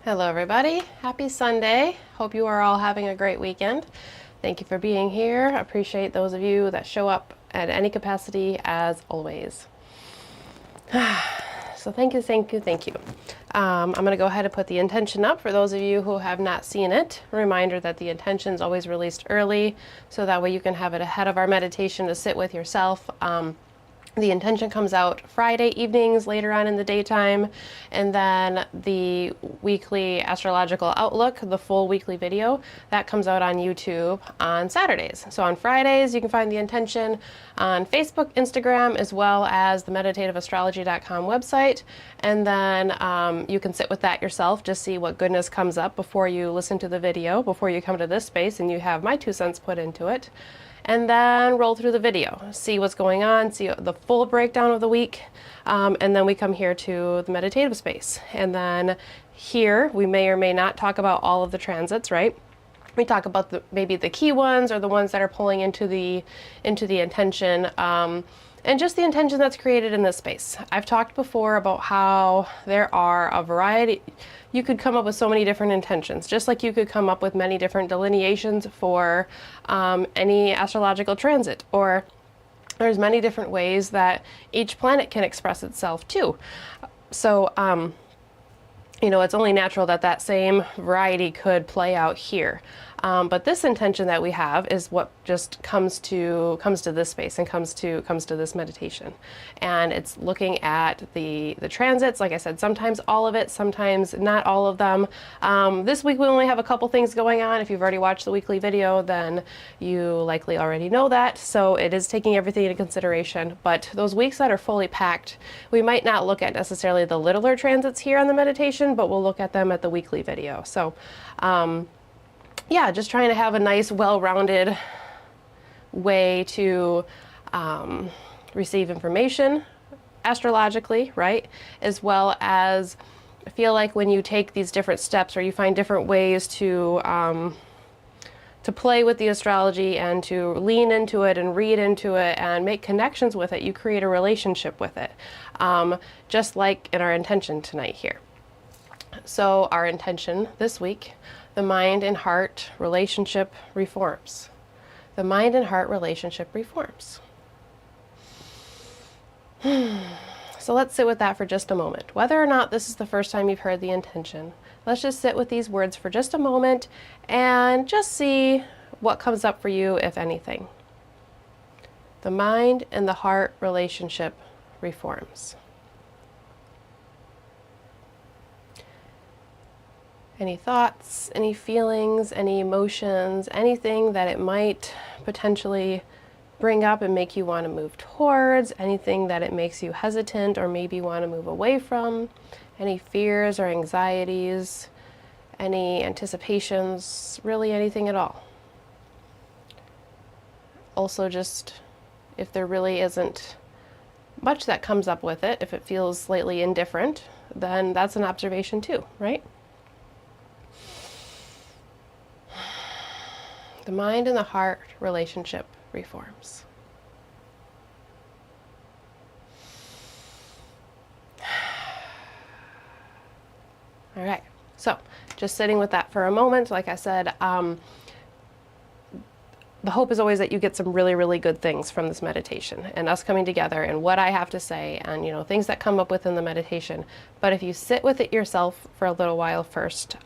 Hello everybody, happy Sunday. Hope you are all having a great weekend. Thank you for being here. Appreciate those of you that show up at any capacity as always. So thank you. I'm going to go ahead and put the intention up for those of you who have not seen it. A reminder that the intention is always released early, so that way you can have it ahead of our meditation to sit with yourself. The intention comes out Friday evenings later on in the daytime, and then the weekly astrological outlook, the full weekly video, that comes out on YouTube on Saturdays. So on Fridays you can find the intention on Facebook, Instagram, as well as the meditativeastrology.com website, and then you can sit with that yourself, just see what goodness comes up before you listen to the video, before you come to this space and you have my 2 cents put into it. And then roll through the video, see what's going on, see the full breakdown of the week, and then we come here to the meditative space. And then here we may or may not talk about all of the transits, right? We talk about maybe the key ones or the ones that are pulling into the intention, and just the intention that's created in this space. I've talked before about how there are a variety. You could come up with so many different intentions, just like you could come up with many different delineations for any astrological transit, or there's many different ways that each planet can express itself too. So, you know, it's only natural that that same variety could play out here. But this intention that we have is what just comes to this space and comes to this meditation, and it's looking at the transits. Like I said, sometimes all of it, sometimes not all of them. This week we only have a couple things going on. If you've already watched the weekly video, then you likely already know that. So it is taking everything into consideration. But those weeks that are fully packed, we might not look at necessarily the littler transits here on the meditation, but we'll look at them at the weekly video. So yeah, just trying to have a nice, well-rounded way to receive information astrologically, right? As well as feel like when you take these different steps, or you find different ways to play with the astrology and to lean into it and read into it and make connections with it, you create a relationship with it, just like in our intention tonight here. So our intention this week: the mind and heart relationship reforms. The mind and heart relationship reforms. So let's sit with that for just a moment. Whether or not this is the first time you've heard the intention, let's just sit with these words for just a moment and just see what comes up for you, if anything. The mind and the heart relationship reforms. Any thoughts, any feelings, any emotions, anything that it might potentially bring up and make you want to move towards, anything that it makes you hesitant or maybe want to move away from, any fears or anxieties, any anticipations, really anything at all. Also, just if there really isn't much that comes up with it, if it feels slightly indifferent, then that's an observation too, right? The mind and the heart relationship reforms. All right, so just sitting with that for a moment. Like I said, the hope is always that you get some really, really good things from this meditation and us coming together and what I have to say and, you know, things that come up within the meditation. But if you sit with it yourself for a little while first,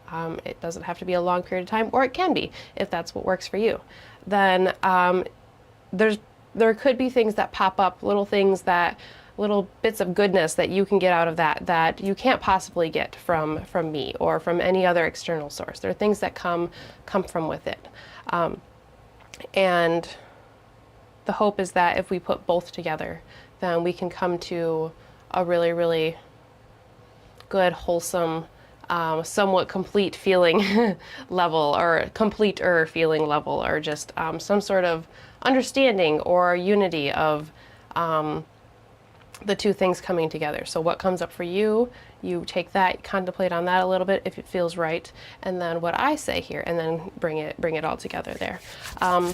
it doesn't have to be a long period of time, or it can be if that's what works for you. Then there could be things that pop up, little things that, little bits of goodness that you can get out of that you can't possibly get from me or from any other external source. There are things that come from within. And the hope is that if we put both together, then we can come to a really, really good, wholesome, somewhat complete feeling level, or completer feeling level, or just some sort of understanding or unity of the two things coming together. So what comes up for you, you take that, contemplate on that a little bit if it feels right, and then what I say here, and then bring it all together there.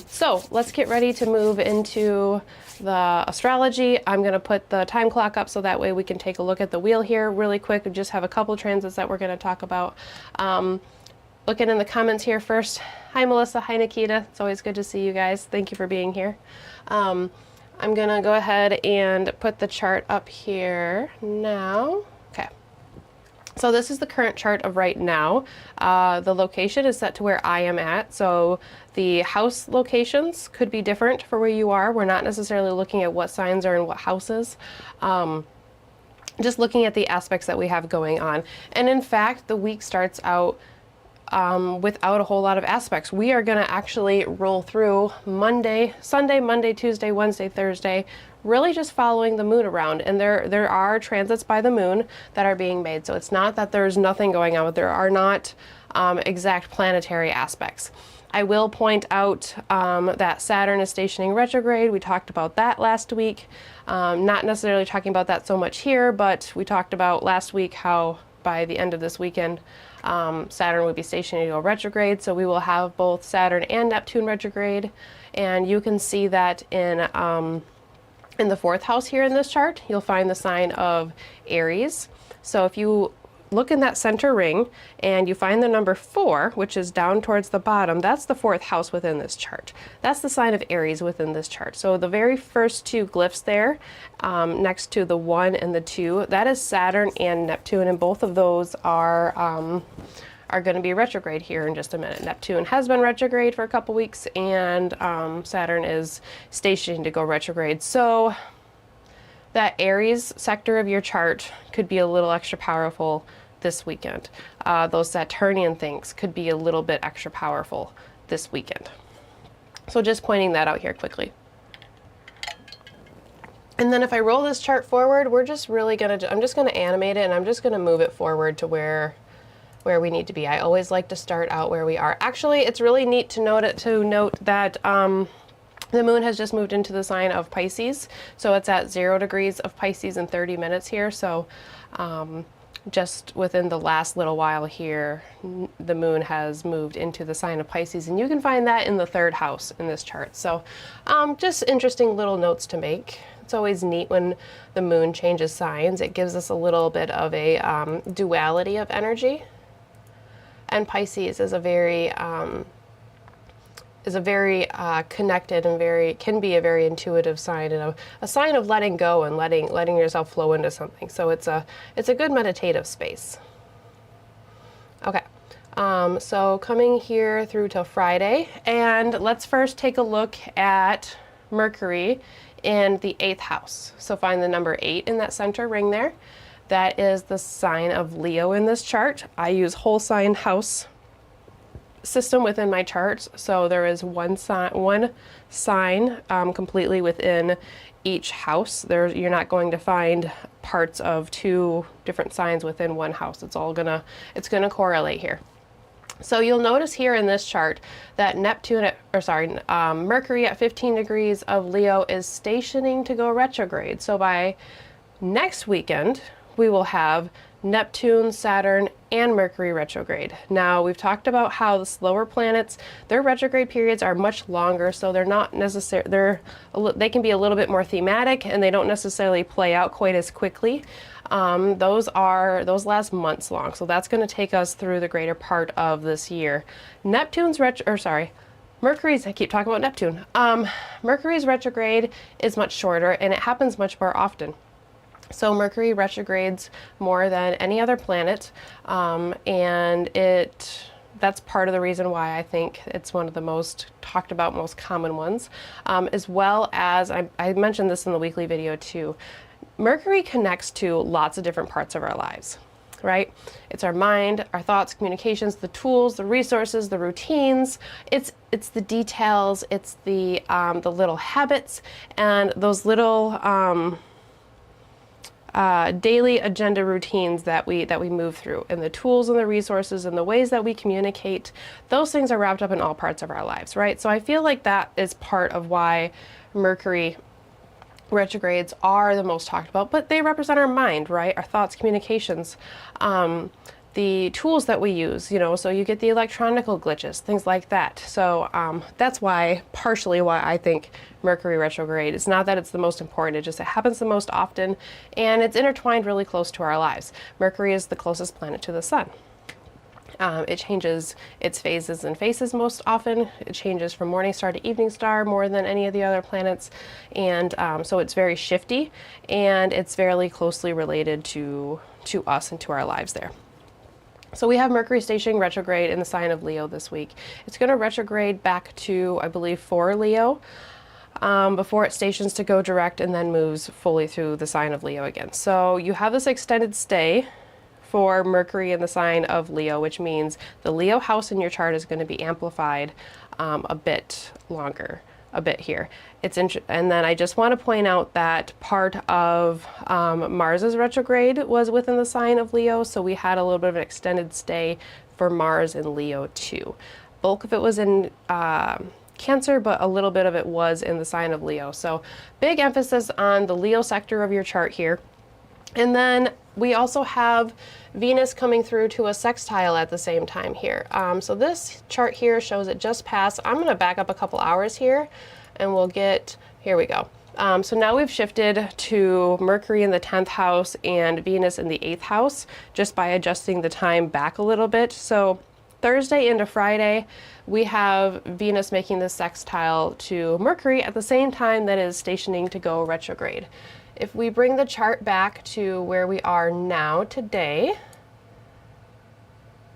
So let's get ready to move into the astrology. I'm going to put the time clock up so that way we can take a look at the wheel here really quick. We just have a couple transits that we're going to talk about. Looking in the comments here first. Hi Melissa, hi Nikita. It's always good to see you guys. Thank you for being here. I'm gonna go ahead and put the chart up here now. Okay. So this is the current chart of right now. The location is set to where I am at. So the house locations could be different for where you are. We're not necessarily looking at what signs are in what houses. Just looking at the aspects that we have going on. And in fact, the week starts out without a whole lot of aspects. We are going to actually roll through Sunday, Monday, Tuesday, Wednesday, Thursday, really just following the moon around. And there are transits by the moon that are being made. So it's not that there's nothing going on, but there are not exact planetary aspects. I will point out that Saturn is stationing retrograde. We talked about that last week. Not necessarily talking about that so much here, but we talked about last week how by the end of this weekend, Saturn would be stationing to go retrograde, so we will have both Saturn and Neptune retrograde, and you can see that in the fourth house here in this chart. You'll find the sign of Aries. So if you look in that center ring and you find the number 4, which is down towards the bottom, that's the fourth house within this chart. That's the sign of Aries within this chart. So the very first two glyphs there, next to the 1 and the 2, that is Saturn and Neptune, and both of those are going to be retrograde here in just a minute. Neptune has been retrograde for a couple weeks, and Saturn is stationing to go retrograde. So that Aries sector of your chart could be a little extra powerful this weekend. Those Saturnian things could be a little bit extra powerful this weekend. So just pointing that out here quickly. And then if I roll this chart forward, we're just really gonna, I'm just gonna animate it, and I'm just gonna move it forward to where we need to be. I always like to start out where we are. Actually, it's really neat to note that the moon has just moved into the sign of Pisces, so it's at 0 degrees of Pisces in 30 minutes here. So just within the last little while here, the moon has moved into the sign of Pisces, and you can find that in the 3rd house in this chart. So just interesting little notes to make. It's always neat when the moon changes signs. It gives us a little bit of a duality of energy. And Pisces is a very connected and can be a very intuitive sign, and a sign of letting go and letting yourself flow into something. So it's a good meditative space. Okay, so coming here through till Friday, and let's first take a look at Mercury in the 8th house. So find the number 8 in that center ring there. That is the sign of Leo in this chart. I use whole sign house system within my charts, so there is one sign completely within each house. You're not going to find parts of 2 different signs within one house. It's gonna correlate here. So you'll notice here in this chart that Mercury at 15 degrees of Leo is stationing to go retrograde. So by next weekend, we will have Neptune, Saturn, and Mercury retrograde. Now, we've talked about how the slower planets, their retrograde periods are much longer, so they're not necessarily, they can be a little bit more thematic, and they don't necessarily play out quite as quickly. Those last months long, so that's going to take us through the greater part of this year. Mercury's, I keep talking about Neptune. Mercury's retrograde is much shorter, and it happens much more often. So Mercury retrogrades more than any other planet, and that's part of the reason why I think it's one of the most talked about, most common ones, as well as, I mentioned this in the weekly video too, Mercury connects to lots of different parts of our lives, right? It's our mind, our thoughts, communications, the tools, the resources, the routines. It's the details, it's the little habits, and those little daily agenda routines that we move through, and the tools and the resources and the ways that we communicate. Those things are wrapped up in all parts of our lives, right? So I feel like that is part of why Mercury retrogrades are the most talked about, but they represent our mind, right? Our thoughts, communications, the tools that we use, you know, so you get the electronical glitches, things like that. So that's why, partially why I think Mercury retrograde, it's not that it's the most important, it just it happens the most often, and it's intertwined really close to our lives. Mercury is the closest planet to the sun. It changes its phases and faces most often. It changes from morning star to evening star more than any of the other planets. And so it's very shifty, and it's very closely related to us and to our lives there. So we have Mercury stationing retrograde in the sign of Leo this week. It's going to retrograde back to, I believe, for Leo before it stations to go direct and then moves fully through the sign of Leo again. So you have this extended stay for Mercury in the sign of Leo, which means the Leo house in your chart is going to be amplified a bit longer, a bit here. And then I just want to point out that part of Mars's retrograde was within the sign of Leo, so we had a little bit of an extended stay for Mars in Leo too. Bulk of it was in Cancer, but a little bit of it was in the sign of Leo. So big emphasis on the Leo sector of your chart here. And then we also have Venus coming through to a sextile at the same time here. So this chart here shows it just passed. I'm going to back up a couple hours here and we'll get, here we go. So now we've shifted to Mercury in the 10th house and Venus in the 8th house just by adjusting the time back a little bit. So Thursday into Friday, we have Venus making the sextile to Mercury at the same time that it is stationing to go retrograde. If we bring the chart back to where we are now today,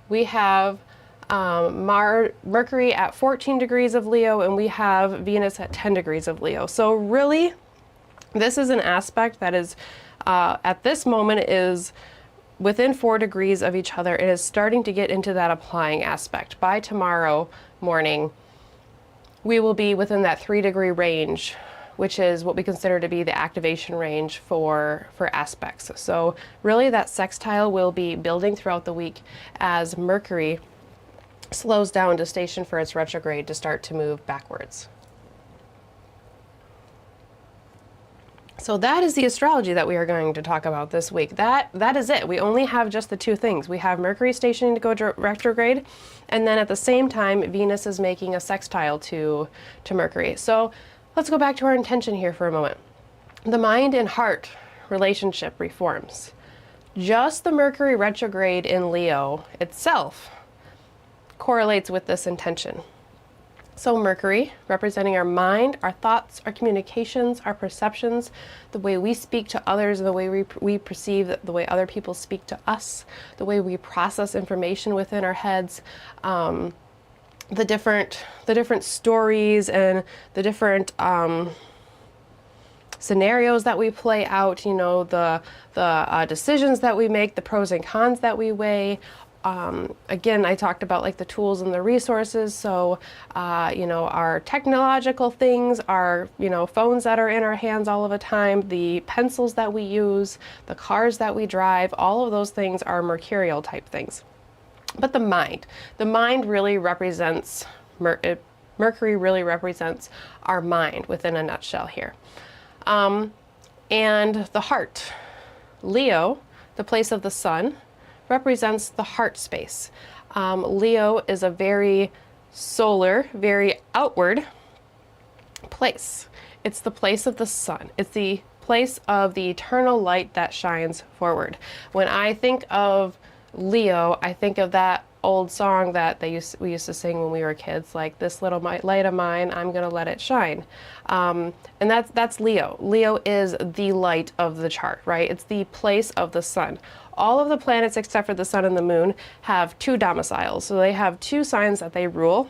we have Mercury at 14 degrees of Leo and we have Venus at 10 degrees of Leo. So really, this is an aspect that is, at this moment, is within 4 degrees of each other. It is starting to get into that applying aspect. By tomorrow morning, we will be within that 3-degree range, which is what we consider to be the activation range for aspects. So really that sextile will be building throughout the week as Mercury slows down to station for its retrograde to start to move backwards. So that is the astrology that we are going to talk about this week. That is it. We only have just the two things. We have Mercury stationing to go retrograde, and then at the same time, Venus is making a sextile to Mercury. So let's go back to our intention here for a moment. The mind and heart relationship reforms. Just the Mercury retrograde in Leo itself correlates with this intention. So Mercury, representing our mind, our thoughts, our communications, our perceptions, the way we speak to others, the way we perceive, the way other people speak to us, the way we process information within our heads, the different stories and the different scenarios that we play out, you know, the decisions that we make, the pros and cons that we weigh. Again, I talked about like the tools and the resources. So, you know, our technological things, our, you know, phones that are in our hands all of the time, the pencils that we use, the cars that we drive, all of those things are mercurial type things. But the mind really represents, Mercury really represents our mind within a nutshell here. And the heart, Leo, the place of the sun, represents the heart space. Leo is a very solar, very outward place. It's the place of the sun. It's the place of the eternal light that shines forward. When I think of Leo, I think of that old song that we used to sing when we were kids, like "This little light of mine, I'm gonna let it shine," and that's Leo. Leo is the light of the chart, right? It's the place of the sun. All of the planets except for the sun and the moon have 2 domiciles, so they have 2 signs that they rule,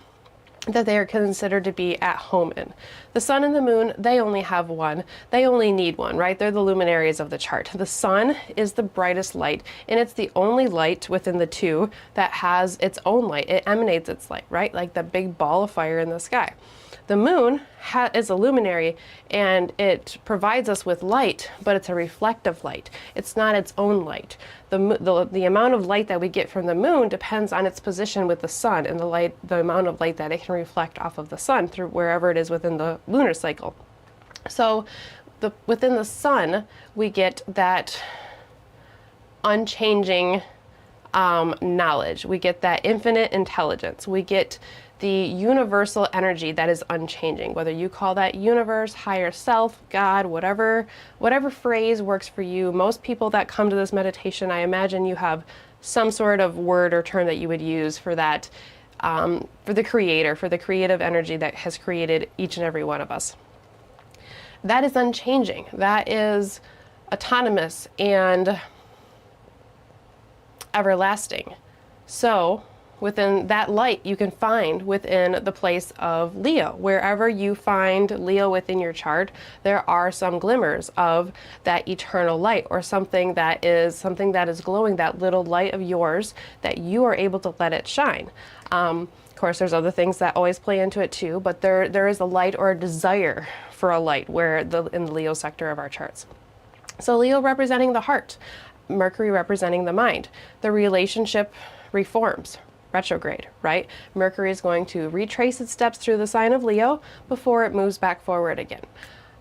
that they are considered to be at home in. The sun and the moon, they only have one. They only need one, right? They're the luminaries of the chart. The sun is the brightest light, and it's the only light within the 2 that has its own light. It emanates its light, right? Like the big ball of fire in the sky. The moon is a luminary, and it provides us with light, but it's a reflective light. It's not its own light. The amount of light that we get from the moon depends on its position with the sun and the amount of light that it can reflect off of the sun through wherever it is within the lunar cycle. So within the sun, we get that unchanging knowledge. We get that infinite intelligence. We get the universal energy that is unchanging, whether you call that universe, higher self, God, whatever phrase works for you. Most people that come to this meditation, I imagine you have some sort of word or term that you would use for that, for the creator, for the creative energy that has created each and every one of us. That is unchanging. That is autonomous and everlasting. So within that light, you can find within the place of Leo. Wherever you find Leo within your chart, there are some glimmers of that eternal light, or something that is glowing, that little light of yours that you are able to let it shine. Of course, there's other things that always play into it too, but there is a light or a desire for a light in the Leo sector of our charts. So Leo representing the heart, Mercury representing the mind. The relationship reforms, retrograde, right? Mercury is going to retrace its steps through the sign of Leo before it moves back forward again.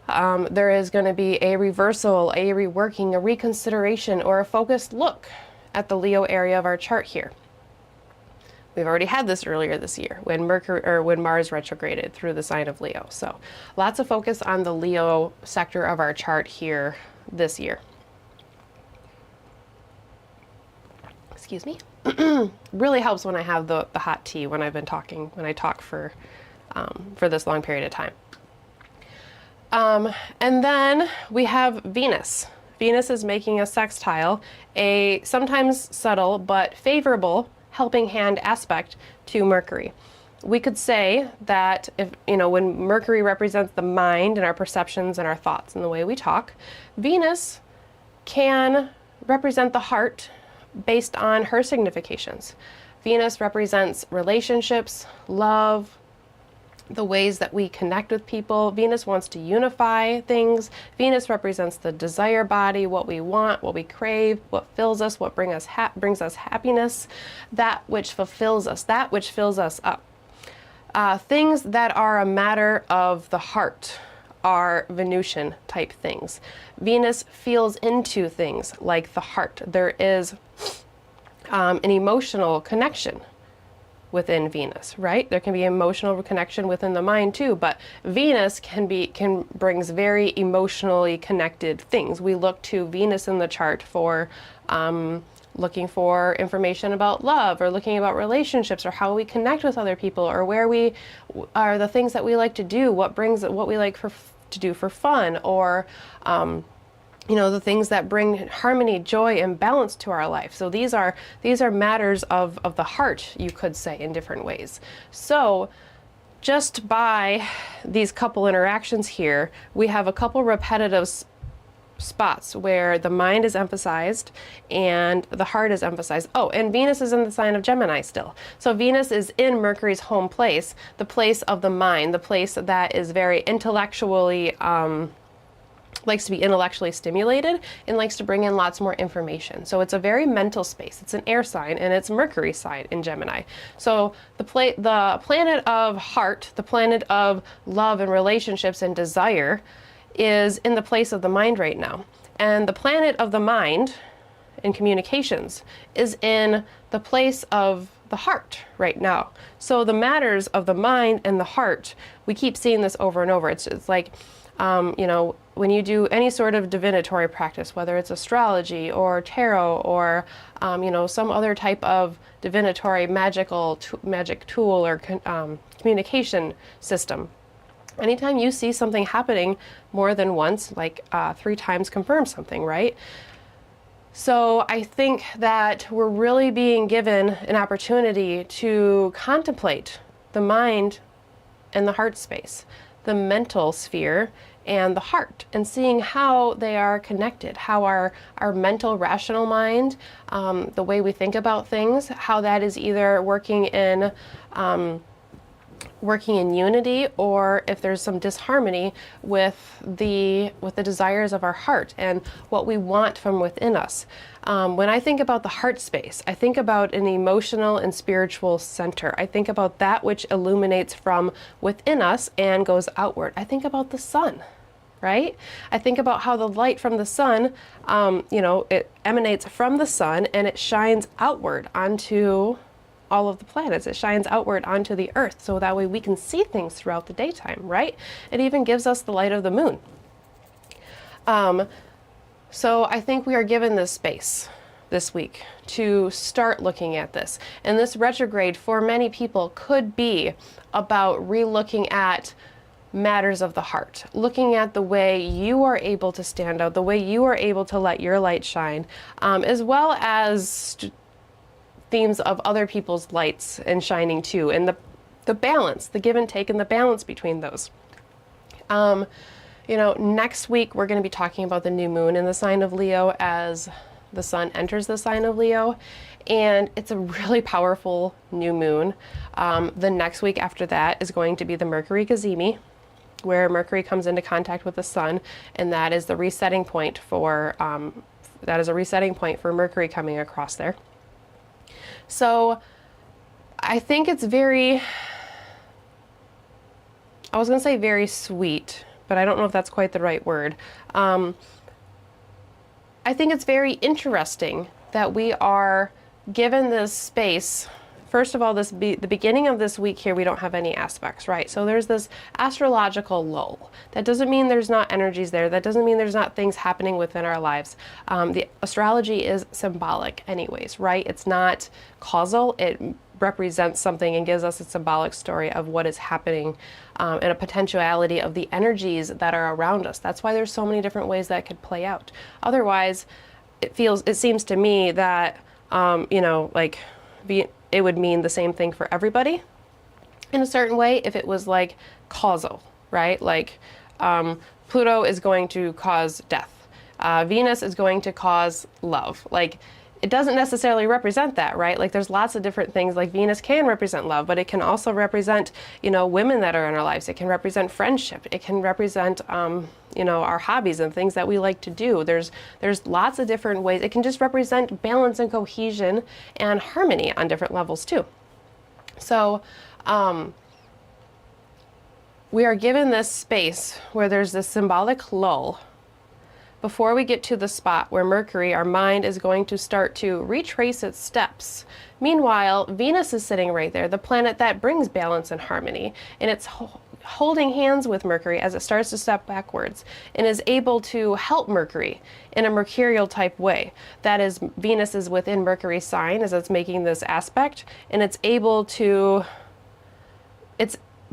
There is going to be a reversal, a reworking, a reconsideration, or a focused look at the Leo area of our chart here. We've already had this earlier this year when Mars retrograded through the sign of Leo. So lots of focus on the Leo sector of our chart here this year. Excuse me. Really helps when I have the hot tea when I talk for this long period of time. And then we have Venus. Venus is making a sextile, a sometimes subtle but favorable helping hand aspect to Mercury. We could say that when Mercury represents the mind and our perceptions and our thoughts and the way we talk, Venus can represent the heart based on her significations. Venus represents relationships, love, the ways that we connect with people. Venus wants to unify things. Venus represents the desire body, what we want, what we crave, what fills us, what brings us happiness, that which fulfills us, that which fills us up. Things that are a matter of the heart are Venusian type things. Venus feels into things like the heart. There is an emotional connection within Venus, right? There can be emotional connection within the mind too, but Venus brings very emotionally connected things. We look to Venus in the chart for looking for information about love, or looking about relationships, or how we connect with other people, or where we are, the things that we like to do, what we like to do for fun, or the things that bring harmony, joy, and balance to our life. So these are matters of the heart, you could say, in different ways. So just by these couple interactions here, we have a couple repetitive spots where the mind is emphasized and the heart is emphasized. Oh, and Venus is in the sign of Gemini still. So Venus is in Mercury's home place, the place of the mind, the place that is very intellectually likes to be intellectually stimulated and likes to bring in lots more information. So it's a very mental space. It's an air sign, and it's Mercury sign in Gemini. So the planet of heart, the planet of love and relationships and desire, is in the place of the mind right now. And the planet of the mind in communications is in the place of the heart right now. So the matters of the mind and the heart, we keep seeing this over and over. It's like, when you do any sort of divinatory practice, whether it's astrology or tarot or, some other type of divinatory magic tool or communication system, anytime you see something happening more than once, like 3 times confirms something, right? So I think that we're really being given an opportunity to contemplate the mind and the heart space, the mental sphere and the heart, and seeing how they are connected, how our mental rational mind, the way we think about things, how that is either working in unity, or if there's some disharmony with the desires of our heart and what we want from within us. When I think about the heart space, I think about an emotional and spiritual center. I think about that which illuminates from within us and goes outward. I think about the sun. right? I think about how the light from the sun, it emanates from the sun and it shines outward onto all of the planets. It shines outward onto the earth, so that way we can see things throughout the daytime, right? It even gives us the light of the moon. So I think we are given this space this week to start looking at this. And this retrograde for many people could be about re-looking at matters of the heart, looking at the way you are able to stand out, the way you are able to let your light shine, as well as themes of other people's lights and shining too, and the balance, the give and take and the balance between those. Next week we're going to be talking about the new moon in the sign of Leo as the sun enters the sign of Leo, and it's a really powerful new moon. The next week after that is going to be the Mercury Cazimi, where Mercury comes into contact with the sun, and that is the resetting point for Mercury coming across there. So I think it's very sweet, but I don't know if that's quite the right word. I think it's very interesting that we are given this space. First of all, the beginning of this week here, we don't have any aspects, right? So there's this astrological lull. That doesn't mean there's not energies there. That doesn't mean there's not things happening within our lives. The astrology is symbolic anyways, right? It's not causal. It represents something and gives us a symbolic story of what is happening and a potentiality of the energies that are around us. That's why there's so many different ways that could play out. Otherwise, it seems to me that, it would mean the same thing for everybody in a certain way if it was like causal, right? Like Pluto is going to cause death. Venus is going to cause love. Like, it doesn't necessarily represent that, right? Like, there's lots of different things. Like, Venus can represent love, but it can also represent, women that are in our lives. It can represent friendship. It can represent, our hobbies and things that we like to do. There's lots of different ways. It can just represent balance and cohesion and harmony on different levels too. So, we are given this space where there's this symbolic lull before we get to the spot where Mercury, our mind, is going to start to retrace its steps. Meanwhile, Venus is sitting right there, the planet that brings balance and harmony, and it's holding hands with Mercury as it starts to step backwards and is able to help Mercury in a mercurial type way. That is, Venus is within Mercury's sign as it's making this aspect, and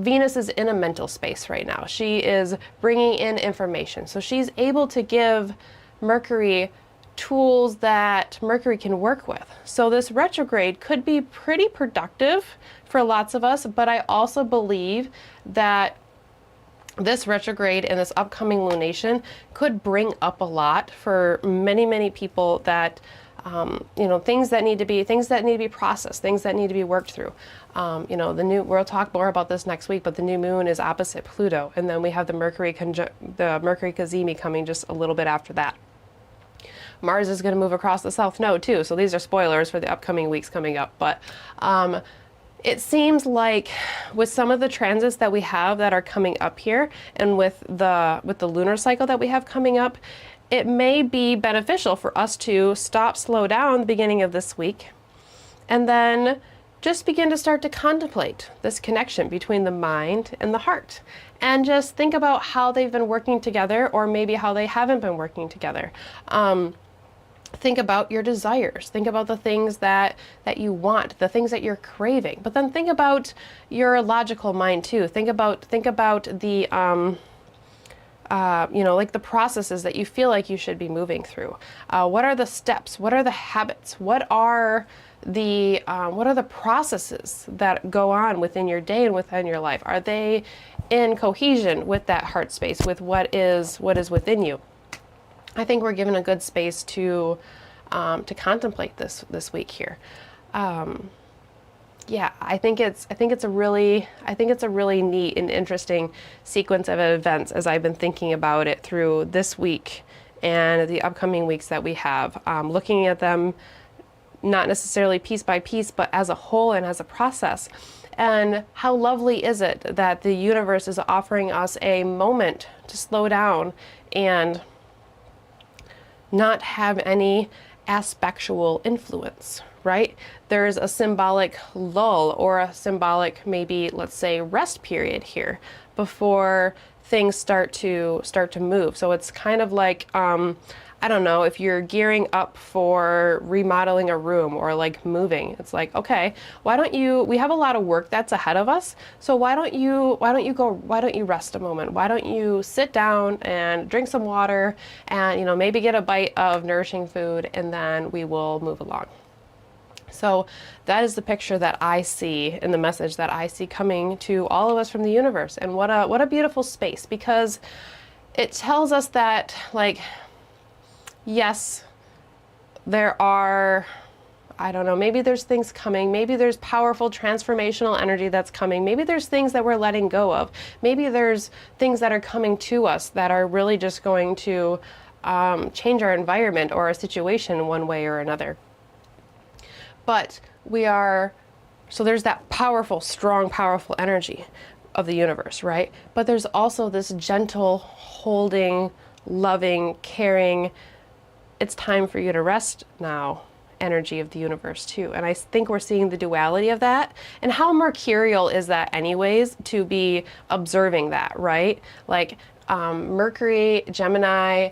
Venus is in a mental space right now. She is bringing in information. So she's able to give Mercury tools that Mercury can work with. So this retrograde could be pretty productive for lots of us, but I also believe that this retrograde and this upcoming lunation could bring up a lot for many, many people that things that need to be processed, things that need to be worked through. We'll talk more about this next week, but the new moon is opposite Pluto, and then we have the Mercury Cazimi coming just a little bit after that. Mars is going to move across the South Node too, so these are spoilers for the upcoming weeks coming up. But it seems like with some of the transits that we have that are coming up here, and with the lunar cycle that we have coming up, it may be beneficial for us to slow down the beginning of this week, and then just begin to start to contemplate this connection between the mind and the heart, and just think about how they've been working together, or maybe how they haven't been working together. Think about your desires. Think about the things that you want, the things that you're craving. But then think about your logical mind too. Think about the like the processes that you feel like you should be moving through. What are the steps? What are the habits? What are the processes that go on within your day and within your life? Are they in cohesion with that heart space, with what is within you? I think we're given a good space to contemplate this week here. Yeah, I think it's a really neat and interesting sequence of events as I've been thinking about it through this week and the upcoming weeks that we have, looking at them not necessarily piece by piece, but as a whole and as a process. And how lovely is it that the universe is offering us a moment to slow down and not have any aspectual influence, right? There's a symbolic lull or a symbolic, maybe, let's say, rest period here before things start to move. So it's kind of like, I don't know, if you're gearing up for remodeling a room or like moving, it's like, okay, we have a lot of work that's ahead of us. So why don't you rest a moment? Why don't you sit down and drink some water and, maybe get a bite of nourishing food, and then we will move along. So that is the picture that I see in the message that I see coming to all of us from the universe. And what a beautiful space, because it tells us that, like, yes, there are, I don't know, maybe there's things coming, maybe there's powerful transformational energy that's coming, maybe there's things that we're letting go of, maybe there's things that are coming to us that are really just going to change our environment or our situation one way or another. But so there's that powerful, strong, powerful energy of the universe, right? But there's also this gentle, holding, loving, caring, it's time for you to rest now energy of the universe too. And I think we're seeing the duality of that. And how mercurial is that anyways, to be observing that, right? Like Mercury, Gemini,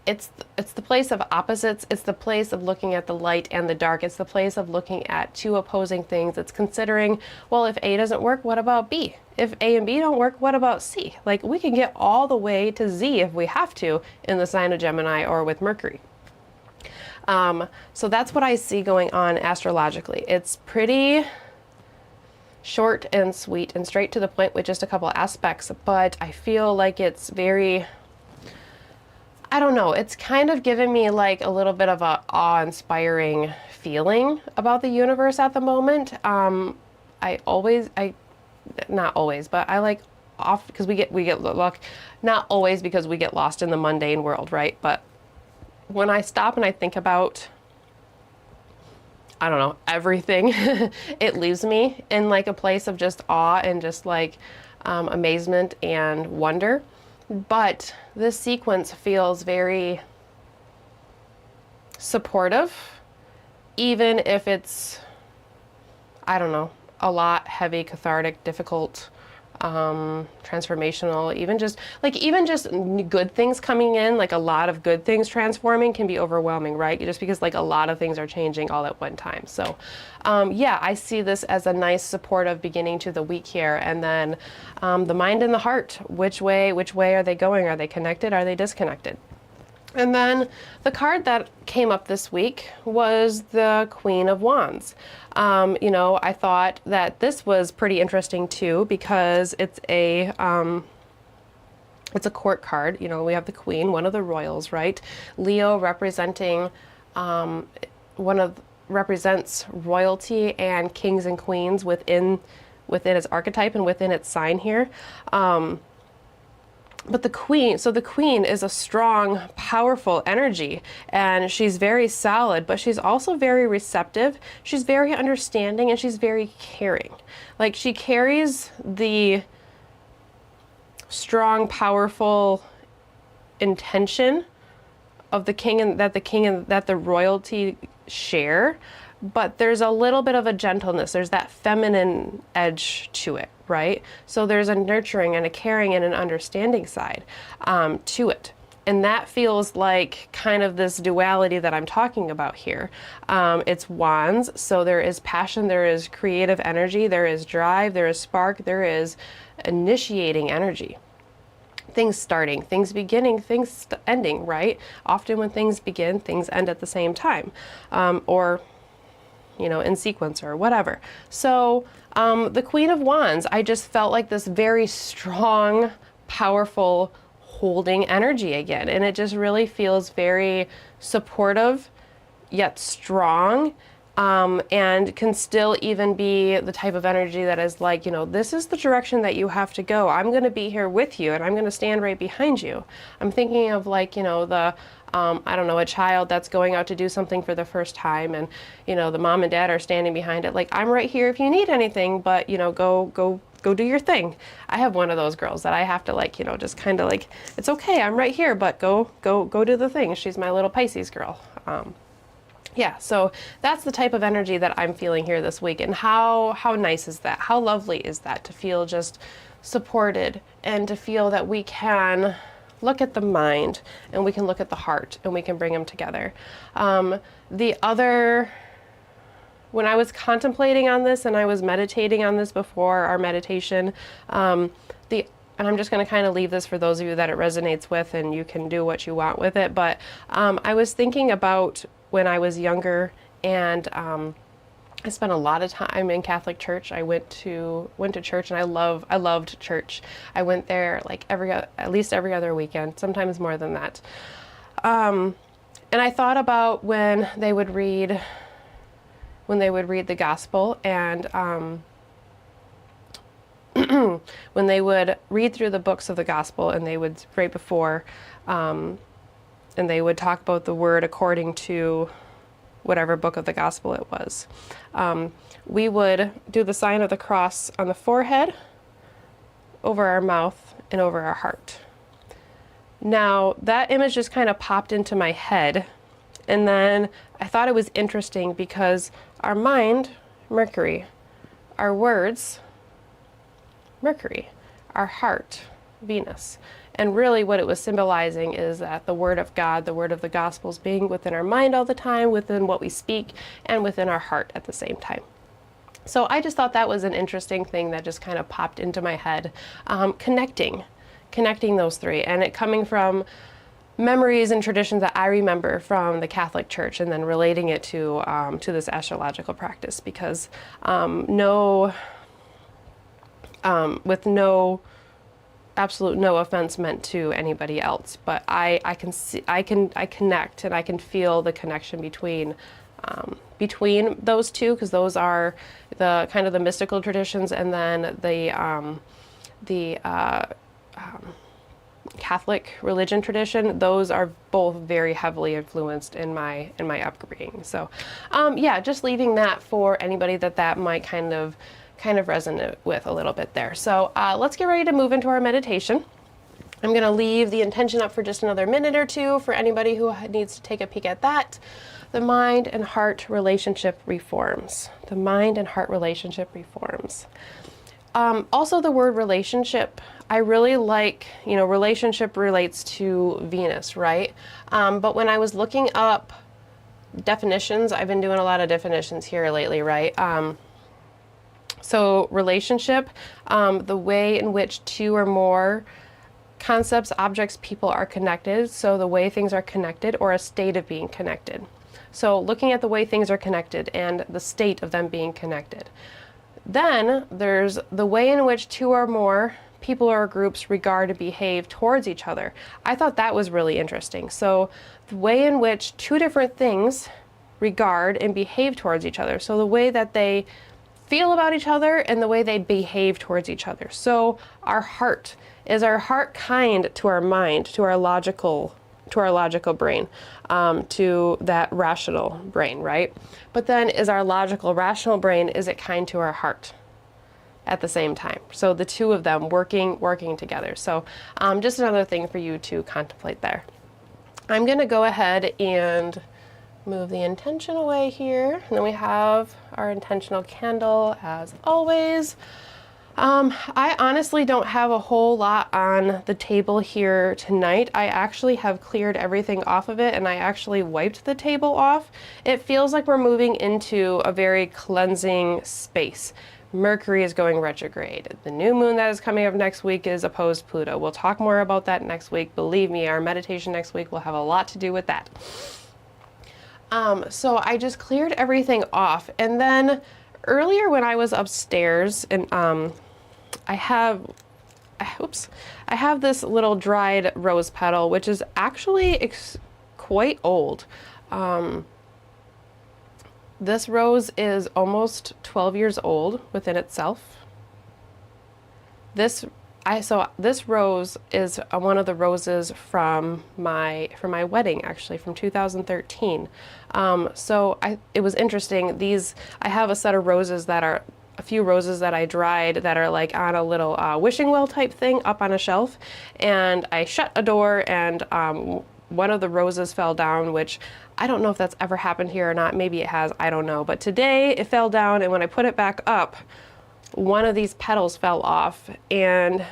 it's the place of opposites. It's the place of looking at the light and the dark. It's the place of looking at two opposing things. It's considering, well, if A doesn't work, what about B? If A and B don't work, what about C? Like, we can get all the way to Z if we have to in the sign of Gemini or with Mercury. So that's what I see going on astrologically. It's pretty short and sweet and straight to the point with just a couple aspects, but I feel like it's very, I don't know, it's kind of given me like a little bit of a awe-inspiring feeling about the universe at the moment. Not always, but I like off because we get luck, not always because we get lost in the mundane world, right? But when I stop and I think about, I don't know, everything, it leaves me in like a place of just awe and just like amazement and wonder. But this sequence feels very supportive, even if it's, I don't know, a lot heavy, cathartic, difficult, transformational, even just good things coming in, like a lot of good things transforming can be overwhelming, right? Just because like a lot of things are changing all at one time. So yeah, I see this as a nice supportive beginning to the week here. And then the mind and the heart, which way are they going? Are they connected? Are they disconnected? And then the card that came up this week was the Queen of Wands. I thought that this was pretty interesting too, because it's a court card. We have the Queen, one of the royals, right? Leo representing represents royalty and kings and queens within its archetype and within its sign here. But the Queen is a strong, powerful energy, and she's very solid, but she's also very receptive. She's very understanding, and she's very caring. Like, she carries the strong, powerful intention of the king and that the royalty share, but there's a little bit of a gentleness. There's that feminine edge to it, right? So there's a nurturing and a caring and an understanding side to it. And that feels like kind of this duality that I'm talking about here. It's wands, so there is passion, there is creative energy, there is drive, there is spark, there is initiating energy. Things starting, things beginning, things ending, right? Often when things begin, things end at the same time, or in sequence or whatever. So the Queen of Wands, I just felt like this very strong, powerful, holding energy again. And it just really feels very supportive, yet strong, and can still even be the type of energy that is like, you know, this is the direction that you have to go. I'm going to be here with you and I'm going to stand right behind you. I'm thinking of like, you know, the I don't know, a child that's going out to do something for the first time, and you know, the mom and dad are standing behind it like, I'm right here if you need anything, but you know, go do your thing. I have one of those girls that I have to like, you know, just kind of like, it's okay, I'm right here, but go do the thing. She's my little Pisces girl. Yeah, so that's the type of energy that I'm feeling here this week. And how nice is that? How lovely is that to feel just supported and to feel that we can look at the mind and we can look at the heart and we can bring them together. When I was contemplating on this and I was meditating on this before our meditation, and I'm just going to kind of leave this for those of you that it resonates with, and you can do what you want with it. But I was thinking about when I was younger, and I spent a lot of time in Catholic church. I went to church, and I loved church. I went there like at least every other weekend, sometimes more than that. And I thought about when they would read the gospel, and when they would read through the books of the gospel, and they would right before, and they would talk about the word according to whatever book of the gospel it was. We would do the sign of the cross on the forehead, over our mouth, and over our heart. Now, that image just kind of popped into my head, and then I thought it was interesting because our mind, Mercury, our words, Mercury, our heart, Venus. And really what it was symbolizing is that the word of God, the word of the Gospels being within our mind all the time, within what we speak, and within our heart at the same time. So I just thought that was an interesting thing that just kind of popped into my head, connecting those three, and it coming from memories and traditions that I remember from the Catholic Church, and then relating it to this astrological practice, because with no absolute no offense meant to anybody else, but I connect, and I can feel the connection between those two, because those are the kind of the mystical traditions, and then the Catholic religion tradition. Those are both very heavily influenced in my upbringing. So yeah, just leaving that for anybody that might kind of resonate with a little bit there. So let's get ready to move into our meditation. I'm going to leave the intention up for just another minute or two for anybody who needs to take a peek at that. The mind and heart relationship reforms. The mind and heart relationship reforms. Also, the word relationship, I really like, you know, relationship relates to Venus, right? But when I was looking up definitions, I've been doing a lot of definitions here lately, right? So relationship, the way in which two or more concepts, objects, people are connected. So the way things are connected, or a state of being connected. So looking at the way things are connected and the state of them being connected. Then there's the way in which two or more people or groups regard and behave towards each other. I thought that was really interesting. So the way in which two different things regard and behave towards each other. So the way that they feel about each other and the way they behave towards each other. So our heart, is our heart kind to our mind, to our logical brain, to that rational brain, right? But then is our logical, rational brain, is it kind to our heart at the same time? So the two of them working together. So just another thing for you to contemplate there. I'm going to go ahead and move the intention away here. And then we have our intentional candle as always. I honestly don't have a whole lot on the table here tonight. I actually have cleared everything off of it, and I actually wiped the table off. It feels like we're moving into a very cleansing space. Mercury is going retrograde. The new moon that is coming up next week is opposed Pluto. We'll talk more about that next week. Believe me, our meditation next week will have a lot to do with that. So I just cleared everything off, and then earlier when I was upstairs, and I have this little dried rose petal, which is actually quite old. This rose is almost 12 years old within itself. This rose is one of the roses from my wedding, actually, from 2013. It was interesting. I have a set of roses that are a few roses that I dried that are like on a little wishing well type thing up on a shelf, and I shut a door and one of the roses fell down, which I don't know if that's ever happened here or not. Maybe it has, I don't know. But today it fell down, and when I put it back up, one of these petals fell off, and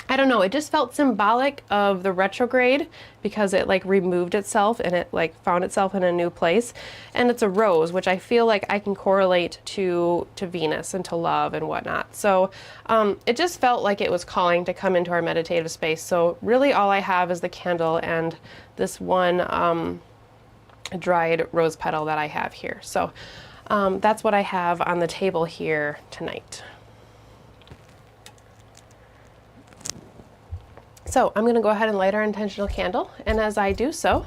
I don't know, it just felt symbolic of the retrograde because it like removed itself and it like found itself in a new place. And it's a rose, which I feel like I can correlate to Venus and to love and whatnot. So it just felt like it was calling to come into our meditative space. So really all I have is the candle and this one dried rose petal that I have here. So that's what I have on the table here tonight. So I'm going to go ahead and light our intentional candle, and as I do so,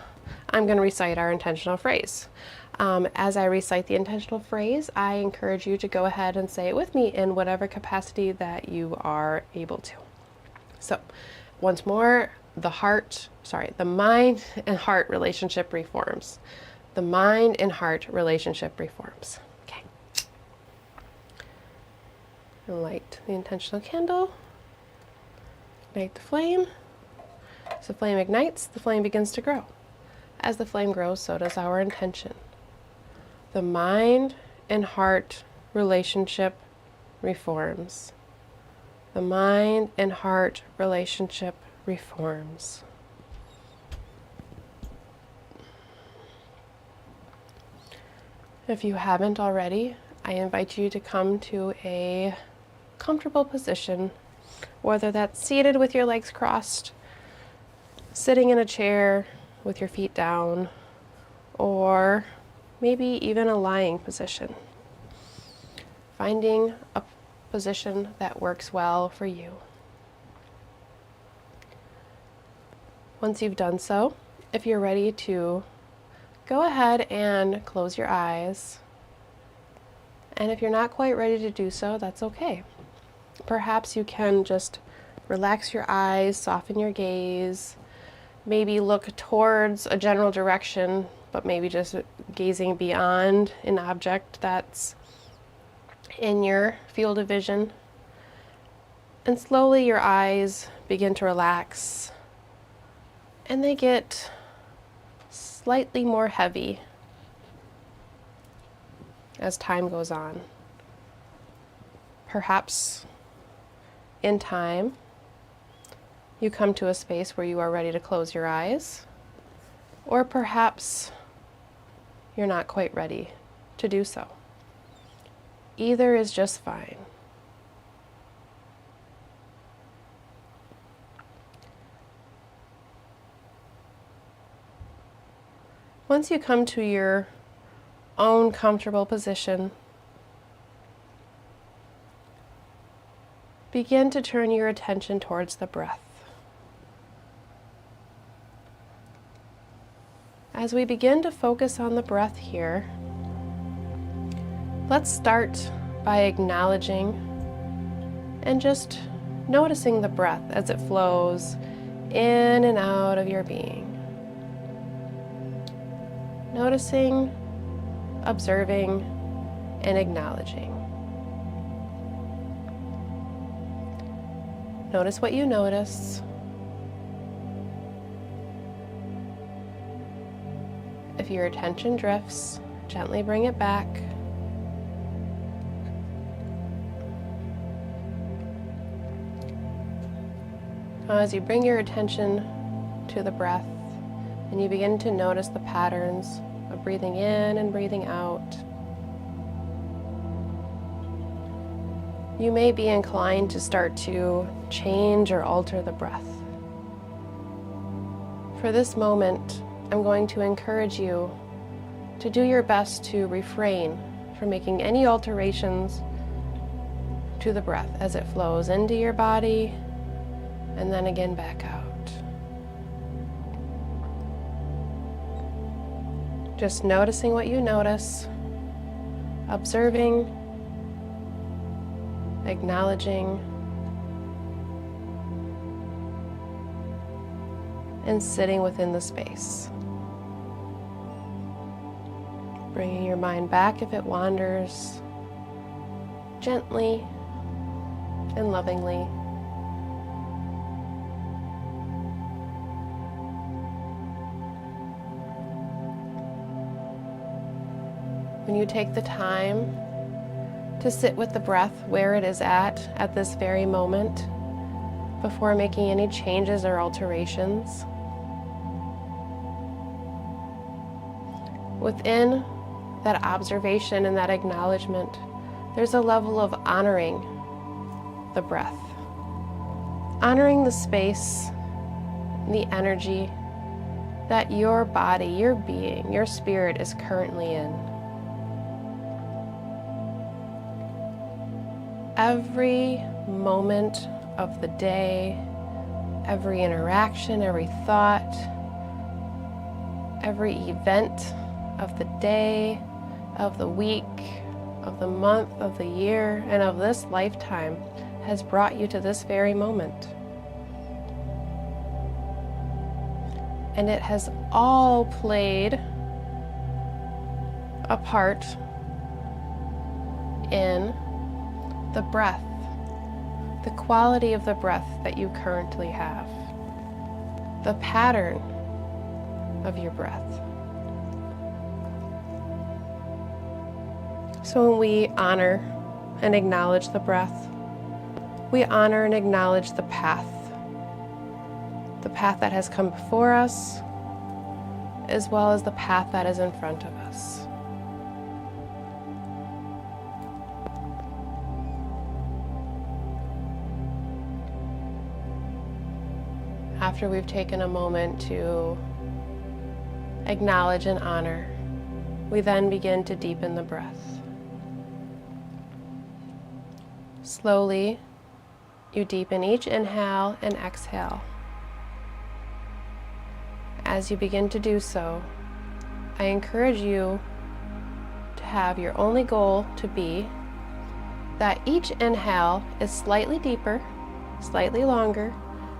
I'm going to recite our intentional phrase. As I recite the intentional phrase, I encourage you to go ahead and say it with me in whatever capacity that you are able to. So once more, the mind and heart relationship reforms. The mind and heart relationship reforms. Okay. Light the intentional candle. Ignite the flame. As the flame ignites, the flame begins to grow. As the flame grows, so does our intention. The mind and heart relationship reforms. The mind and heart relationship reforms. If you haven't already, I invite you to come to a comfortable position, whether that's seated with your legs crossed, sitting in a chair with your feet down, or maybe even a lying position. Finding a position that works well for you. Once you've done so, if you're ready to go ahead and close your eyes. And if you're not quite ready to do so, that's okay. Perhaps you can just relax your eyes, soften your gaze, maybe look towards a general direction, but maybe just gazing beyond an object that's in your field of vision. And slowly your eyes begin to relax, and they get slightly more heavy as time goes on. Perhaps in time, you come to a space where you are ready to close your eyes, or perhaps you're not quite ready to do so. Either is just fine. Once you come to your own comfortable position, begin to turn your attention towards the breath. As we begin to focus on the breath here, let's start by acknowledging and just noticing the breath as it flows in and out of your being. Noticing, observing, and acknowledging. Notice what you notice. If your attention drifts, gently bring it back. As you bring your attention to the breath and you begin to notice the patterns of breathing in and breathing out, you may be inclined to start to change or alter the breath. For this moment, I'm going to encourage you to do your best to refrain from making any alterations to the breath as it flows into your body and then again back out. Just noticing what you notice, observing, acknowledging, and sitting within the space. Bringing your mind back if it wanders, gently and lovingly. When you take the time to sit with the breath where it is at this very moment, before making any changes or alterations, within that observation and that acknowledgement, there's a level of honoring the breath, honoring the space, the energy that your body, your being, your spirit is currently in. Every moment of the day, every interaction, every thought, every event of the day, of the week, of the month, of the year, and of this lifetime has brought you to this very moment. And it has all played a part in the breath, the quality of the breath that you currently have, the pattern of your breath. So when we honor and acknowledge the breath, we honor and acknowledge the path that has come before us, as well as the path that is in front of us. After we've taken a moment to acknowledge and honor, we then begin to deepen the breath. Slowly, you deepen each inhale and exhale. As you begin to do so, I encourage you to have your only goal to be that each inhale is slightly deeper, slightly longer,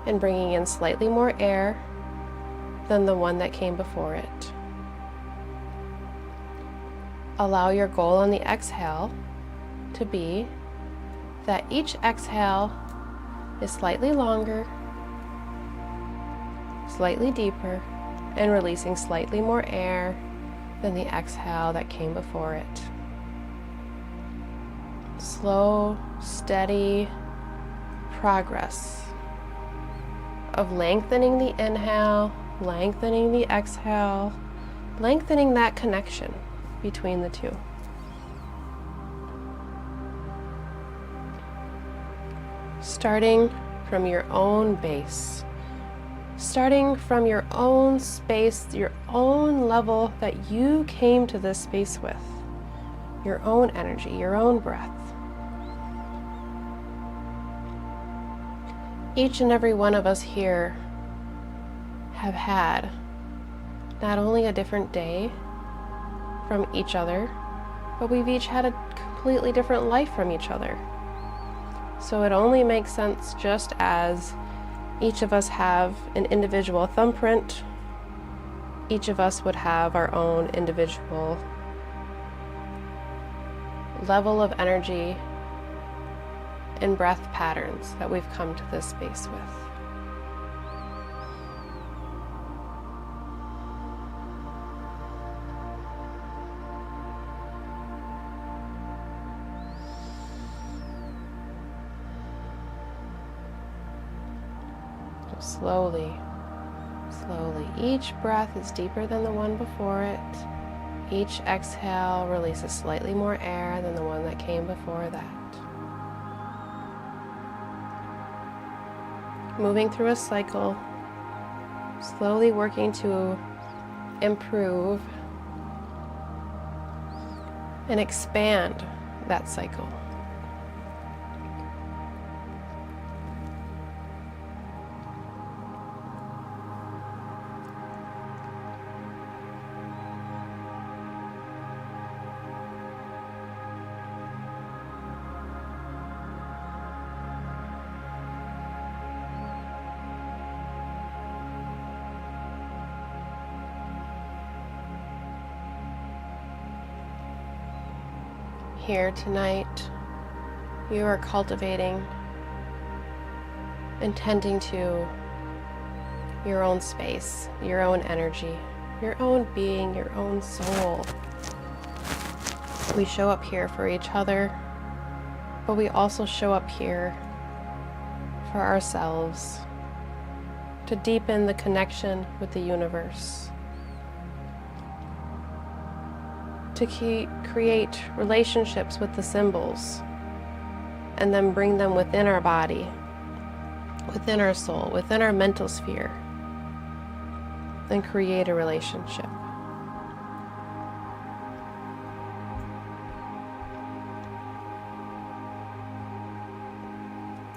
and bringing in slightly more air than the one that came before it. Allow your goal on the exhale to be that each exhale is slightly longer, slightly deeper, and releasing slightly more air than the exhale that came before it. Slow, steady progress of lengthening the inhale, lengthening the exhale, lengthening that connection between the two. Starting from your own base, starting from your own space, your own level that you came to this space with, your own energy, your own breath. Each and every one of us here have had not only a different day from each other, but we've each had a completely different life from each other. So it only makes sense, just as each of us have an individual thumbprint, each of us would have our own individual level of energy and breath patterns that we've come to this space with. Slowly, slowly. Each breath is deeper than the one before it. Each exhale releases slightly more air than the one that came before that. Moving through a cycle, slowly working to improve and expand that cycle. here tonight, you are cultivating and tending to your own space, your own energy, your own being, your own soul. We show up here for each other, but we also show up here for ourselves to deepen the connection with the universe, to create relationships with the symbols, and then bring them within our body, within our soul, within our mental sphere, and create a relationship.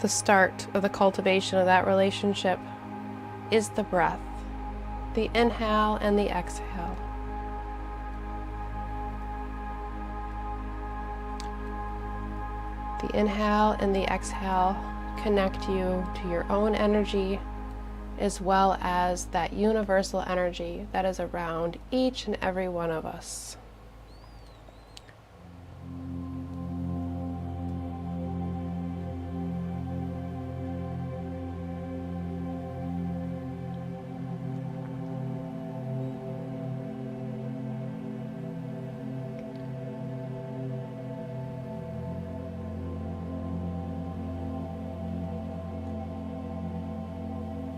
The start of the cultivation of that relationship is the breath, the inhale and the exhale. The inhale and the exhale connect you to your own energy, as well as that universal energy that is around each and every one of us.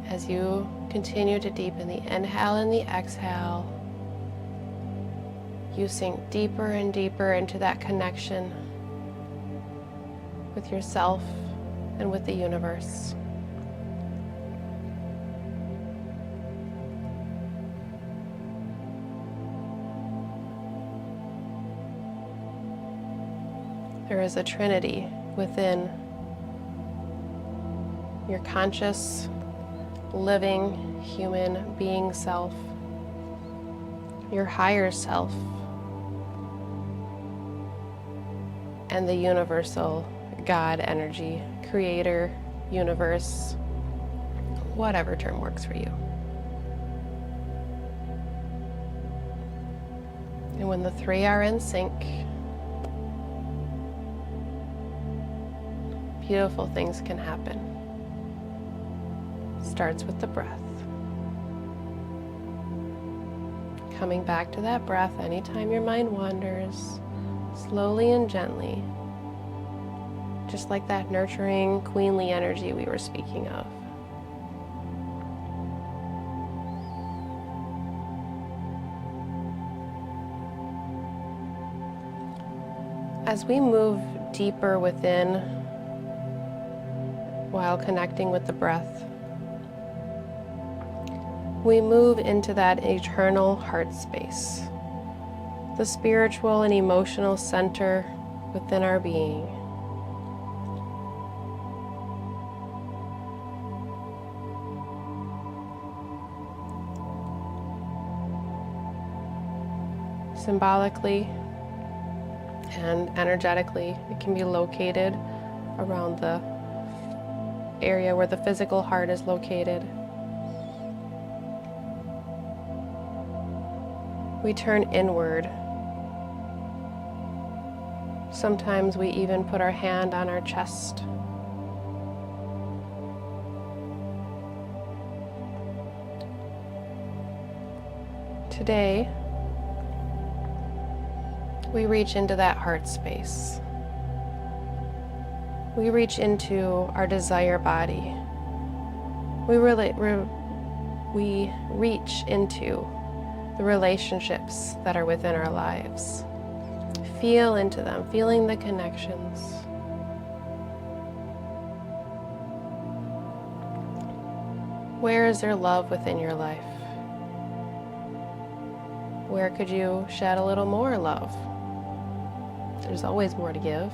As you continue to deepen the inhale and the exhale, you sink deeper and deeper into that connection with yourself and with the universe. There is a trinity within your conscious, living human being self, your higher self, and the universal God energy, creator, universe, whatever term works for you. And when the three are in sync, beautiful things can happen. Starts with the breath. Coming back to that breath anytime your mind wanders, slowly and gently, just like that nurturing, queenly energy we were speaking of. As we move deeper within while connecting with the breath, we move into that eternal heart space, the spiritual and emotional center within our being. Symbolically and energetically, it can be located around the area where the physical heart is located. We turn inward. Sometimes we even put our hand on our chest. Today, we reach into that heart space. We reach into our desire body. We reach into the relationships that are within our lives. Feel into them, feeling the connections. Where is there love within your life? Where could you shed a little more love? There's always more to give.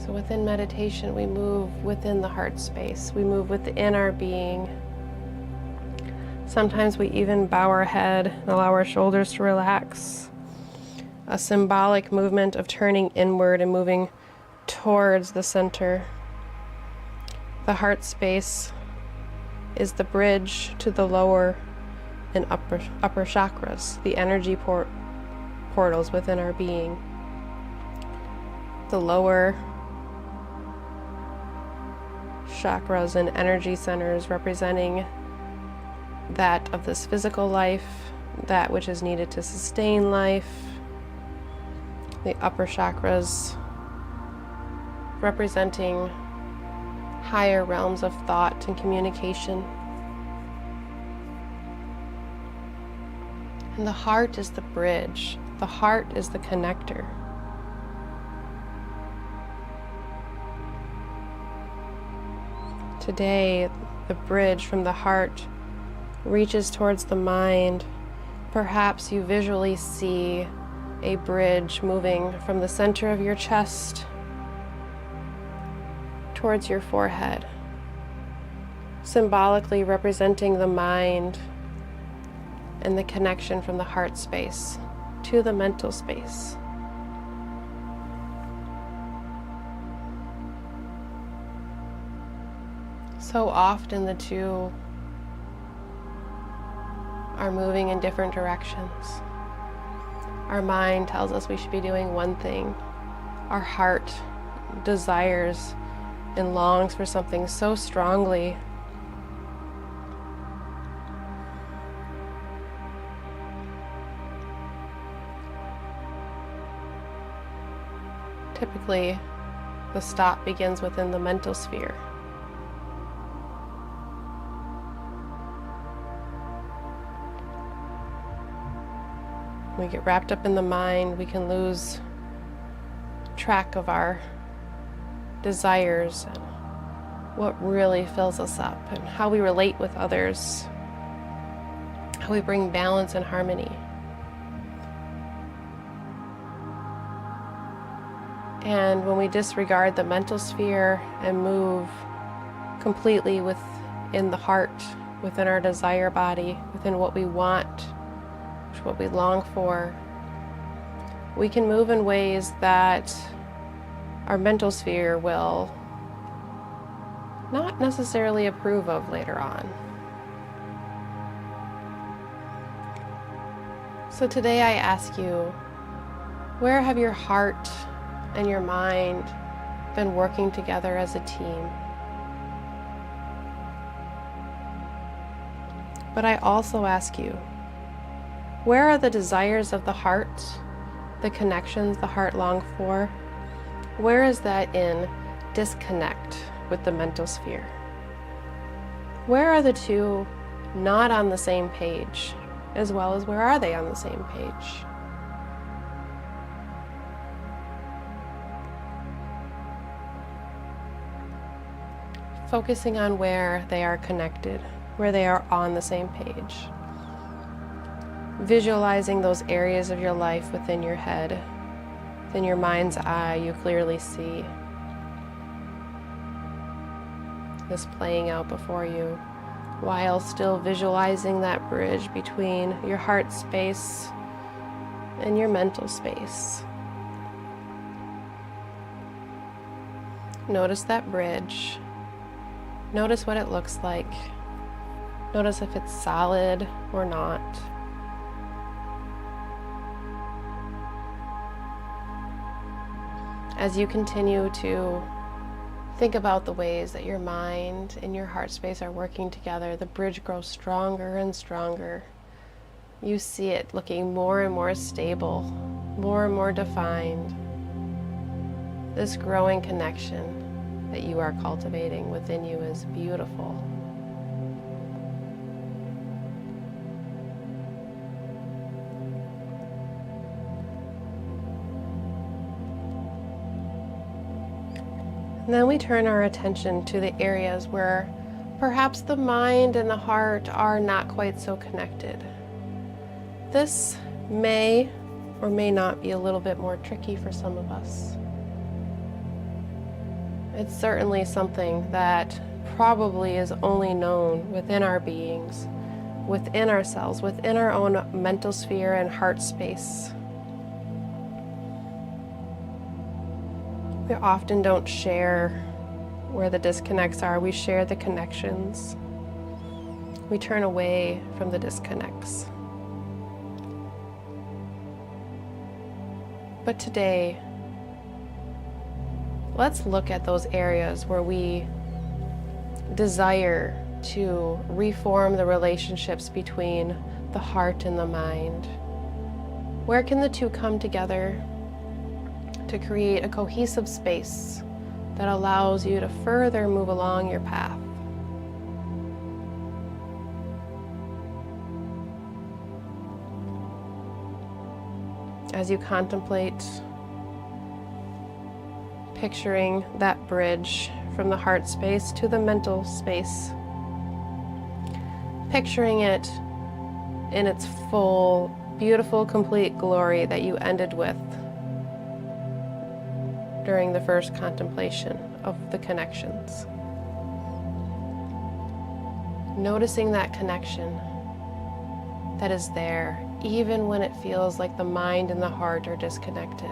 So within meditation, we move within the heart space. We move within our being. Sometimes we even bow our head and allow our shoulders to relax. A symbolic movement of turning inward and moving towards the center. The heart space is the bridge to the lower and upper chakras, the energy portals within our being. The lower chakras and energy centers representing that of this physical life, that which is needed to sustain life. The upper chakras representing higher realms of thought and communication. And the heart is the bridge. The heart is the connector. Today, the bridge from the heart reaches towards the mind. Perhaps you visually see a bridge moving from the center of your chest towards your forehead, symbolically representing the mind and the connection from the heart space to the mental space. So often the two are moving in different directions. Our mind tells us we should be doing one thing. Our heart desires and longs for something so strongly. Typically, the stop begins within the mental sphere. We get wrapped up in the mind, we can lose track of our desires and what really fills us up and how we relate with others, how we bring balance and harmony. And when we disregard the mental sphere and move completely within the heart, within our desire body, within what we want, what we long for, we can move in ways that our mental sphere will not necessarily approve of later on. So today I ask you, where have your heart and your mind been working together as a team? But I also ask you, where are the desires of the heart, the connections the heart longs for? Where is that in disconnect with the mental sphere? Where are the two not on the same page, as well as where are they on the same page? Focusing on where they are connected, where they are on the same page. Visualizing those areas of your life within your head, within your mind's eye, you clearly see this playing out before you, while still visualizing that bridge between your heart space and your mental space. Notice that bridge. Notice what it looks like. Notice if it's solid or not. As you continue to think about the ways that your mind and your heart space are working together, the bridge grows stronger and stronger. You see it looking more and more stable, more and more defined. This growing connection that you are cultivating within you is beautiful. And then we turn our attention to the areas where perhaps the mind and the heart are not quite so connected. This may or may not be a little bit more tricky for some of us. It's certainly something that probably is only known within our beings, within ourselves, within our own mental sphere and heart space. We often don't share where the disconnects are. We share the connections. we turn away from the disconnects. But today, let's look at those areas where we desire to reform the relationships between the heart and the mind. Where can the two come together to create a cohesive space that allows you to further move along your path? As you contemplate, picturing that bridge from the heart space to the mental space, picturing it in its full, beautiful, complete glory that you ended with during the first contemplation of the connections. Noticing that connection that is there, even when it feels like the mind and the heart are disconnected.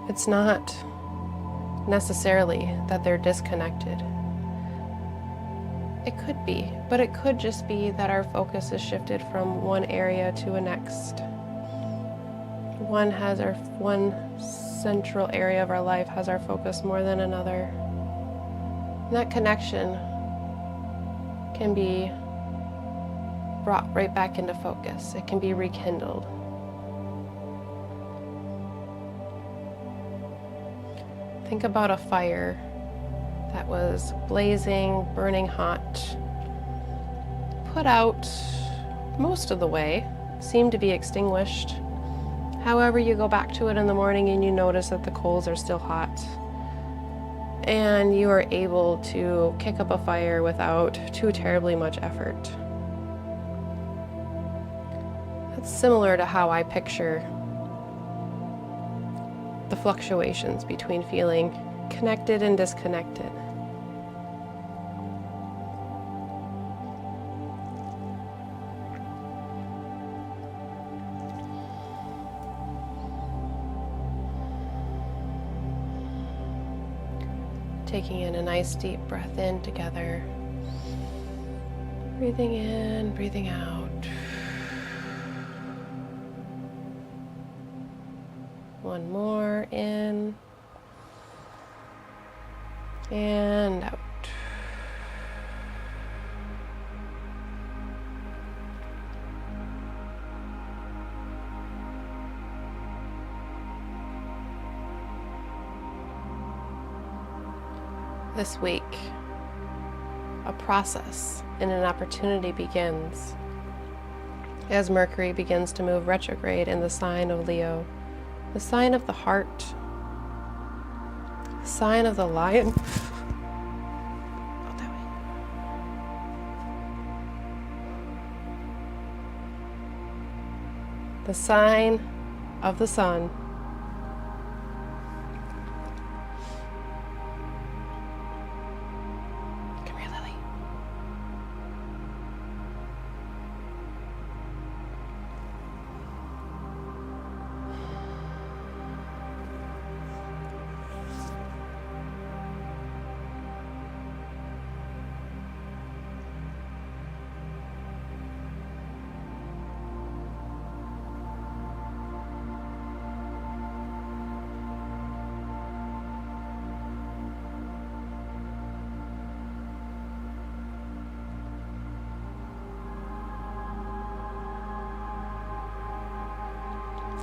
It's not necessarily that they're disconnected. It could be, but it could just be that our focus is shifted from one area to a next. One central area of our life has our focus more than another. And that connection can be brought right back into focus. It can be rekindled. Think about a fire that was blazing, burning hot, put out most of the way, seemed to be extinguished. However, you go back to it in the morning and you notice that the coals are still hot. And you are able to kick up a fire without too terribly much effort. That's similar to how I picture the fluctuations between feeling connected and disconnected. Taking in a nice deep breath in together. Breathing in, breathing out. One more in and out. This week, a process and an opportunity begins as Mercury begins to move retrograde in the sign of Leo, the sign of the heart, the sign of the lion. Oh, that way. The sign of the sun.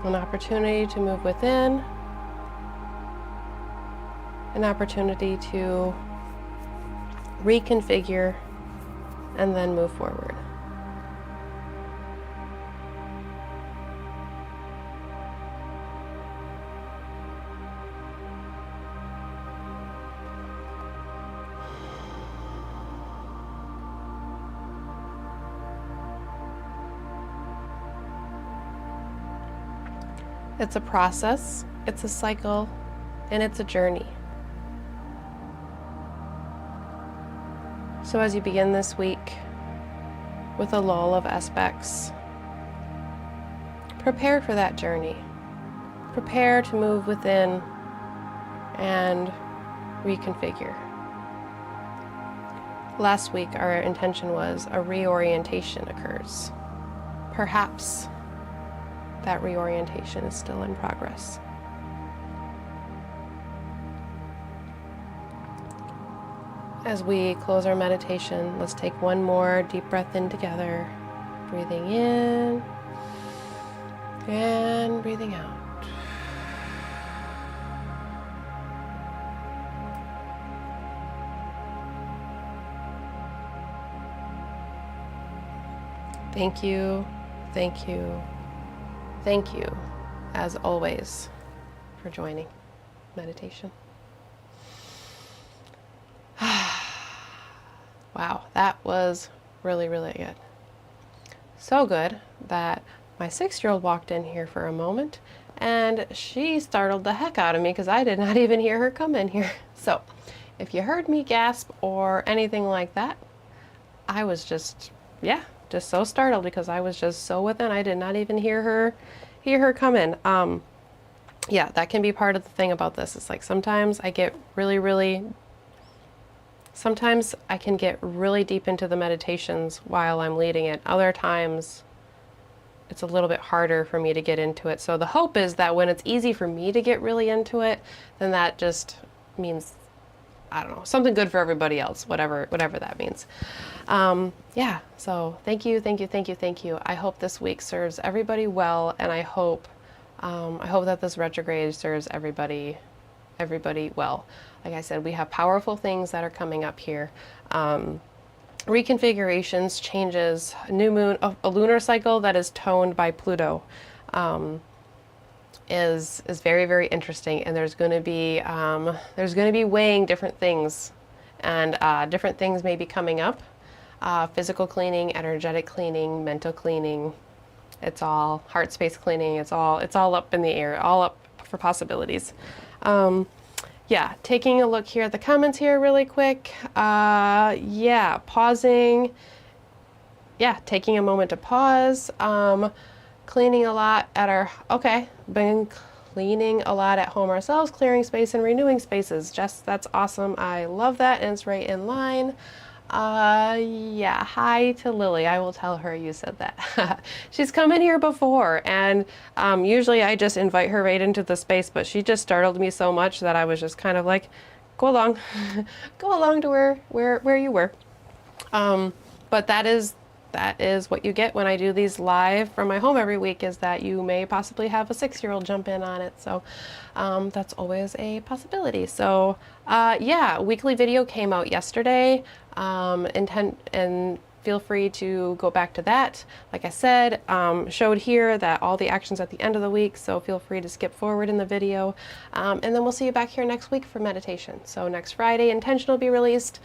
An opportunity to move within, an opportunity to reconfigure and then move forward. It's a process, it's a cycle, and it's a journey. So as you begin this week with a lull of aspects, prepare for that journey. Prepare to move within and reconfigure. Last week, our intention was a reorientation occurs. Perhaps that reorientation is still in progress. As we close our meditation, let's take one more deep breath in together, breathing in and breathing out. Thank you, thank you, thank you, as always, for joining meditation. Wow, that was really, really good. So good that my 6-year-old walked in here for a moment and she startled the heck out of me because I did not even hear her come in here. So if you heard me gasp or anything like that, I was just so startled because I was just so within. I did not even hear her come in. Yeah, that can be part of the thing about this. It's like sometimes I get sometimes I can get really deep into the meditations while I'm leading it. Other times it's a little bit harder for me to get into it. So the hope is that when it's easy for me to get really into it, then that just means, I don't know, something good for everybody else, whatever that means. Yeah, so thank you. I hope this week serves everybody well, and I hope that this retrograde serves everybody well. Like I said, we have powerful things that are coming up here. Reconfigurations, changes, new moon, a lunar cycle that is toned by Pluto is very, very interesting. And there's going to be weighing different things, and different things may be coming up. Physical cleaning, energetic cleaning, mental cleaning. It's all heart space cleaning. It's all up in the air, all up for possibilities. Yeah, taking a look here at the comments here really quick. Yeah, pausing. Yeah, taking a moment to pause. Cleaning a lot at our, been cleaning a lot at home ourselves, clearing space and renewing spaces. Jess, that's awesome. I love that, and it's right in line. Yeah, hi to Lily. I will tell her you said that. She's come in here before, and usually I just invite her right into the space, but she just startled me so much that I was just kind of like, go along, go along to where you were. But that is what you get when I do these live from my home every week, is that you may possibly have a 6-year-old jump in on it. So that's always a possibility. So yeah, weekly video came out yesterday. And feel free to go back to that. Like I said, showed here that all the actions at the end of the week, so feel free to skip forward in the video. And then we'll see you back here next week for meditation. So next Friday, intention will be released.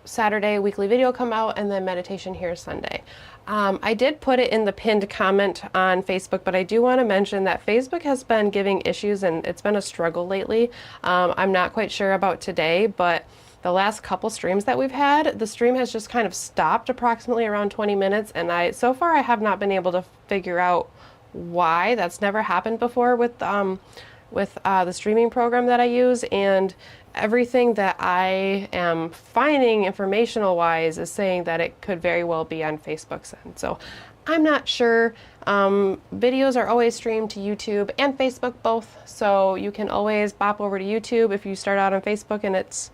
Saturday, weekly video come out, and then meditation here Sunday. I did put it in the pinned comment on Facebook, but I do want to mention that Facebook has been giving issues, and it's been a struggle lately. I'm not quite sure about today, but the last couple streams that we've had, the stream has just kind of stopped approximately around 20 minutes, and so far I have not been able to figure out why. That's never happened before with the streaming program that I use, and everything that I am finding informational wise is saying that it could very well be on Facebook's end. So I'm not sure. Videos are always streamed to YouTube and Facebook both, so you can always bop over to YouTube if you start out on Facebook and it's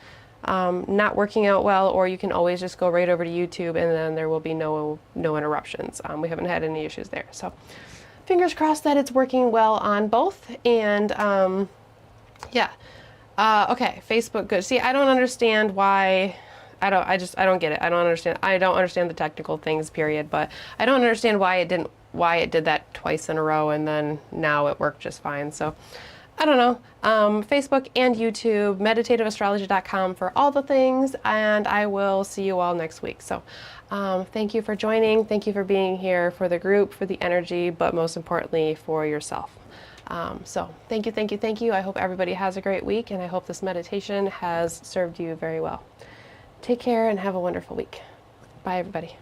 not working out well, or you can always just go right over to YouTube, and then there will be no interruptions. We haven't had any issues there, so fingers crossed that it's working well on both. And yeah, okay, Facebook, good. See, I don't understand why. I don't get it. I don't understand the technical things, period. But I don't understand why it did that twice in a row, and then now it worked just fine. So I don't know. Facebook and YouTube, meditativeastrology.com for all the things, and I will see you all next week. So thank you for joining. Thank you for being here, for the group, for the energy, but most importantly for yourself. So thank you. I hope everybody has a great week, and I hope this meditation has served you very well. Take care and have a wonderful week. Bye, everybody.